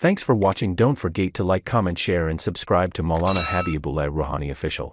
Thanks for watching. Don't forget to like, comment, share and subscribe to Maulana Habibullah Rouhani Official.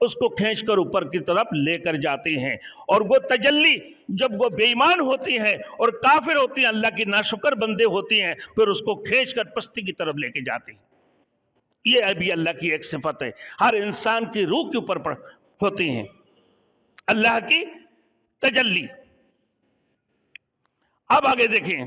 اس کو کھینچ کر اوپر کی طرف لے کر جاتے ہیں. اور وہ تجلی جب وہ بے ایمان ہوتی ہیں اور کافر ہوتی ہیں، اللہ کی ناشکر بندے ہوتی ہیں، پھر اس کو کھینچ کر پستی کی طرف لے کے جاتے ہیں. یہ ابھی اللہ کی ایک صفت ہے، ہر انسان کی روح کے اوپر ہوتی ہیں اللہ کی تجلی. اب آگے دیکھیں،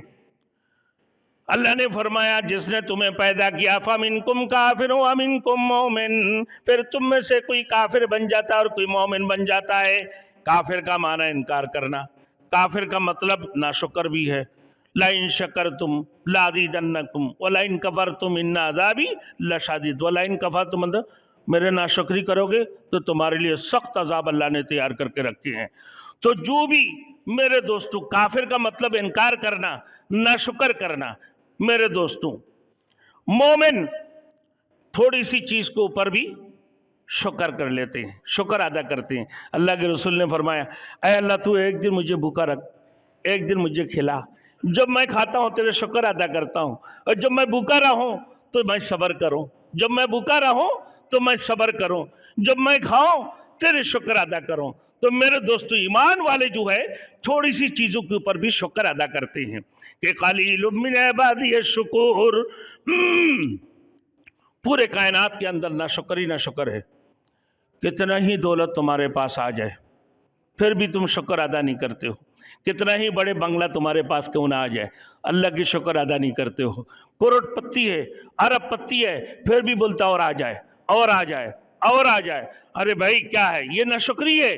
اللہ نے فرمایا جس نے تمہیں پیدا کیا فَمِنْكُمْ كَافِرٌ وَمِنْكُمْ مُؤْمِنٌ، پھر تم میں سے کوئی کافر بن جاتا ہے اور کوئی مومن بن جاتا ہے. کافر کا معنی انکار کرنا، کافر کا مطلب ناشکر بھی ہے. لَإِن شَكَرْتُمْ لَأَزِيدَنَّكُمْ وَلَئِن كَفَرْتُمْ إِنَّ عَذَابِي لَشَدِيدٌ. وَلَئِن كَفَرْتُمْ مطلب میرے ناشکری کرو گے تو تمہارے لیے سخت عذاب اللہ نے تیار کر کے رکھے ہیں. تو جو بھی میرے دوستو، کافر کا مطلب انکار کرنا، ناشکر کرنا. میرے دوستوں، مومن تھوڑی سی چیز کے اوپر بھی شکر کر لیتے ہیں، شکر ادا کرتے ہیں. اللہ کے رسول نے فرمایا اے اللہ تو ایک دن مجھے بھوکا رکھ، ایک دن مجھے کھلا. جب میں کھاتا ہوں تیرے شکر ادا کرتا ہوں، اور جب میں بھوکا رہوں تو میں صبر کروں. جب میں بھوکا رہوں تو میں صبر کروں، جب میں کھاؤں تیرے شکر ادا کروں. تو میرے دوستو، ایمان والے جو ہے تھوڑی سی چیزوں کے اوپر بھی شکر ادا کرتے ہیں کہ قلیل من عبادی الشکور. پورے کائنات کے اندر نہ شکر ہی نہ شکر ہے. کتنا ہی دولت تمہارے پاس آ جائے پھر بھی تم شکر ادا نہیں کرتے ہو. کتنا ہی بڑے بنگلہ تمہارے پاس کیوں نہ آ جائے، اللہ کی شکر ادا نہیں کرتے ہو. کروڑ پتی ہے، ارب پتی ہے، پھر بھی بولتا اور آ جائے اور آ جائے اور آ جائے. ارے بھائی کیا ہے یہ؟ ناشکری ہے.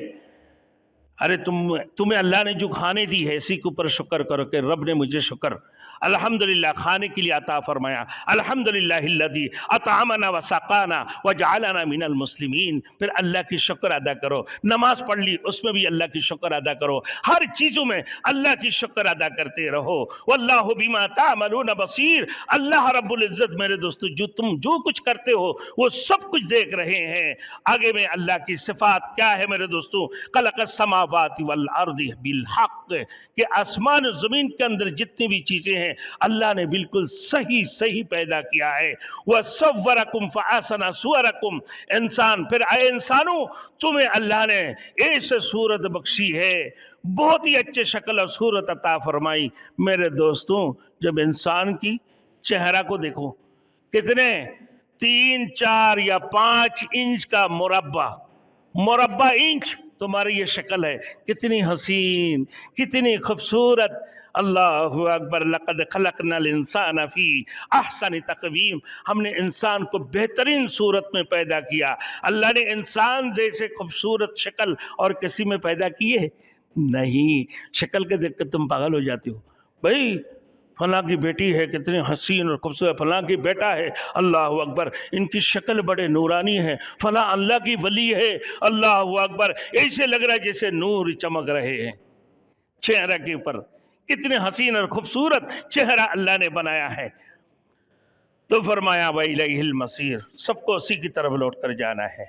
ارے تمہیں اللہ نے جو کھانے دی ہے اسی کے اوپر شکر کرو کہ رب نے مجھے شکر الحمدللہ کھانے کے لیے عطا فرمایا. الحمدللہ الذی اطعمنا وسقانا وجعلنا من المسلمین. پھر اللہ کی شکر ادا کرو. نماز پڑھ لی اس میں بھی اللہ کی شکر ادا کرو. ہر چیزوں میں اللہ کی شکر ادا کرتے رہو. واللہ بما تعملون بصیر. اللہ رب العزت میرے دوستو تم جو کچھ کرتے ہو وہ سب کچھ دیکھ رہے ہیں. آگے میں اللہ کی صفات کیا ہے میرے دوستو؟ خلق السماوات والارض بالحق، کہ آسمان و زمین کے اندر جتنی بھی چیزیں ہیں اللہ نے بالکل صحیح پیدا کیا ہے. وَصَوَّرَكُمْ فَأَحْسَنَ صُوَرَكُمْ. انسان، پھر اے انسانوں تمہیں اللہ نے ایسے صورت بخشی ہے، بہت ہی اچھے شکل اور صورت عطا فرمائی. میرے دوستوں، جب انسان کی چہرہ کو دیکھو، کتنے 3 4 یا 5 انچ کا مربع انچ تمہاری یہ شکل ہے. کتنی حسین، کتنی خوبصورت. اللہ اکبر. لقد خلقنا الانسان فی احسن تقویم. ہم نے انسان کو بہترین صورت میں پیدا کیا. اللہ نے انسان جیسے خوبصورت شکل اور کسی میں پیدا کی ہے نہیں. شکل کے دیکھ کے تم پاگل ہو جاتے ہو. بھائی فلاں کی بیٹی ہے کتنی حسین اور خوبصورت، فلاں کی بیٹا ہے، اللہ اکبر ان کی شکل بڑے نورانی ہے، فلاں اللہ کی ولی ہے، اللہ اکبر ایسے لگ رہا ہے جیسے نور چمک رہے ہیں چہرہ کے اوپر. کتنے حسین اور خوبصورت چہرہ اللہ نے بنایا ہے. تو فرمایا وَإِلَيْهِ الْمَصِيرُ، سب کو اسی کی طرف لوٹ کر جانا ہے.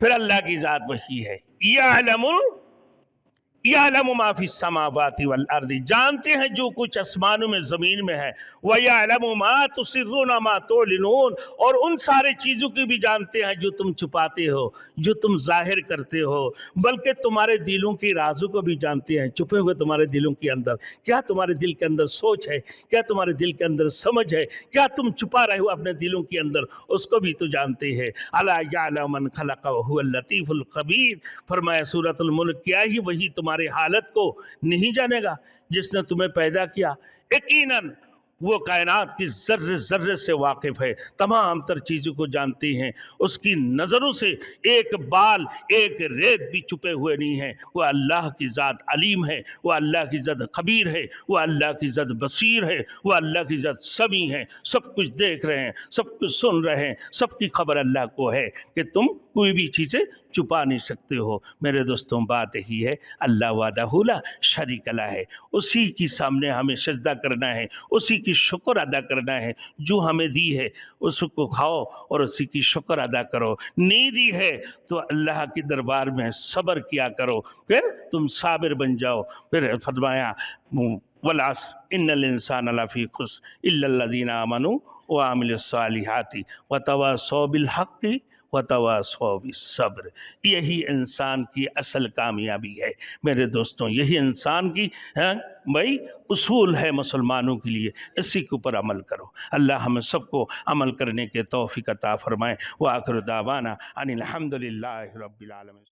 پھر اللہ کی ذات وہی ہے، یعلم ما فی السماوات والارض، جانتے ہیں جو کچھ آسمانوں میں زمین میں ہے. وَيَعْلَمُ مَا تُسِرُّونَ مَا تُعْلِنُونَ، اور ان سارے چیزوں کی بھی جانتے ہیں جو تم چھپاتے ہو، جو تم ظاہر کرتے ہو. بلکہ تمہارے دلوں کی رازوں کو بھی جانتے ہیں، چھپے ہوئے تمہارے دلوں کے اندر. کیا تمہارے دل کے اندر سوچ ہے؟ کیا تمہارے دل کے اندر سمجھ ہے؟ کیا تم چھپا رہے ہو اپنے دلوں کے اندر؟ اس کو بھی تو جانتے ہیں. اَلَا يَعْلَمُ مَنْ خَلَقَ وَهُوَ اللَّطِيفُ الْخَبِيرُ. فرمایا سورۃ الملک، کیا ہی وہی تمہاری حالت کو نہیں جانے گا جس نے تمہیں پیدا کیا؟ یقیناً وہ کائنات کی ذرے ذرے سے واقف ہے، تمام تر چیزوں کو جانتے ہیں. اس کی نظروں سے ایک بال ایک ریت بھی چھپے ہوئے نہیں ہیں. وہ اللہ کی ذات علیم ہے، وہ اللہ کی ذات خبیر ہے، وہ اللہ کی ذات بصیر ہے، وہ اللہ کی ذات سمیع ہے. سب کچھ دیکھ رہے ہیں، سب کچھ سن رہے ہیں، سب کی خبر اللہ کو ہے کہ تم کوئی بھی چیزیں چھپا نہیں سکتے ہو. میرے دوستوں بات یہی ہے، اللہ وحدہ لا شریک لہ ہے، اسی کی سامنے ہمیں سجدہ کرنا ہے، اسی کی شکر ادا کرنا ہے. جو ہمیں دی ہے اس کو کھاؤ اور اسی کی شکر ادا کرو. نہیں دی ہے تو اللہ کی دربار میں صبر کیا کرو، پھر تم صابر بن جاؤ. پھر فرمایا والعصر ان الانسان لفی خسر الا الذین آمنوا وعملوا الصالحات وتواصوا بالحق وتواصوا بالصبر۔ یہی انسان کی اصل کامیابی ہے میرے دوستوں، یہی انسان کی بھائی اصول ہے مسلمانوں کے لیے، اسی کے اوپر عمل کرو۔ اللہ ہم سب کو عمل کرنے کے توفیق عطا فرمائے۔ وآخر دعوانا ان الحمد للہ رب العالمین۔